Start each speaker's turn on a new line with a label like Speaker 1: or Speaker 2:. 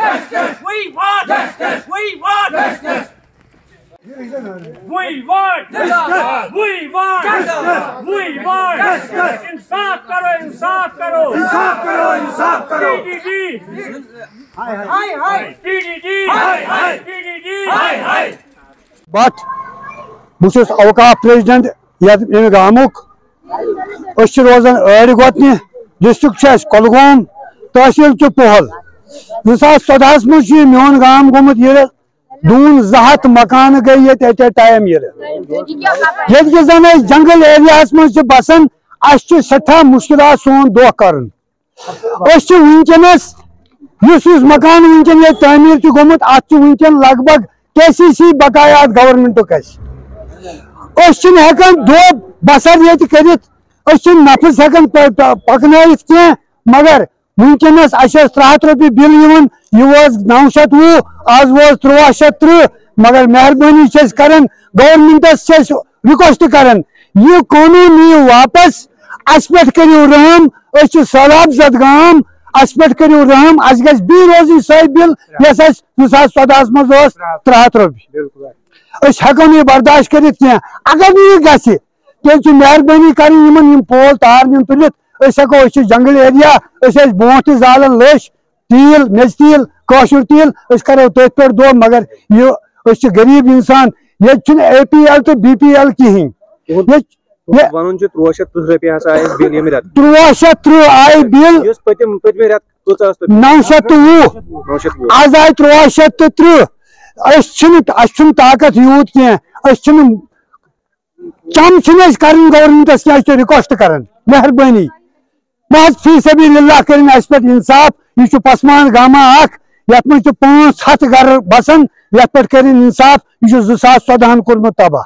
Speaker 1: justice. We want justice. We want justice. We want justice. We want justice. We want justice. इंसाफ करो, इंसाफ करो, इंसाफ करो, इंसाफ करो. हाय हाय हाय. हाय हाय. हाय हाय.
Speaker 2: But बुशुस अवकाफ president यत गामुक रोजान अड़ गोतन डिस्ट्रिक्ट कोलगोम तहसील पोहल 2014 मज मोन गाम गोमुत दून 200 मकान गई एट ए टाइम ये जन जंगल एरिया मज बसान सठा मुश्किल सोन दो कर वनकस मकान वनकन ये तमीर गोमुत वनकन लगभग KCC बकायात गवर्नमेंट हेकान दो बसर ये कर नफस हेकान पकन मगर वनकस 300 रुपये बिल यह 920 आज वो 1330 मगर मेहरबानी कर गवर्नमेंटस रिक्वेस्ट कर यह कानून यू वापस अस पे करो रहम सैलाब जद गाम अस पे करो रहम अस गि रोज सो बिल यस 2014 मज 300 रुपये हेको नहीं बर्दाश्त कर अगर यह गि मेहरबानी कर पोल तार तुलित हेको जंगल एरिया ब्रोट जालन लश तील मेज तील कशुर तील करो तथ पे दो मगर यह गरीब इंसान ये APL तो BPL कहें 330 आय बिल 920 आज आय 330 ताकत यूत कम कर गवर्नमेंटस रिक्वेस्ट कर मेहरबानी बस फी सबीलिल्लाह कर इंसाफ यह पसमान गामा यथ मज 500 घर बसान ये पे कर इंसाफ यह 2014 कोर्मुत तबाह.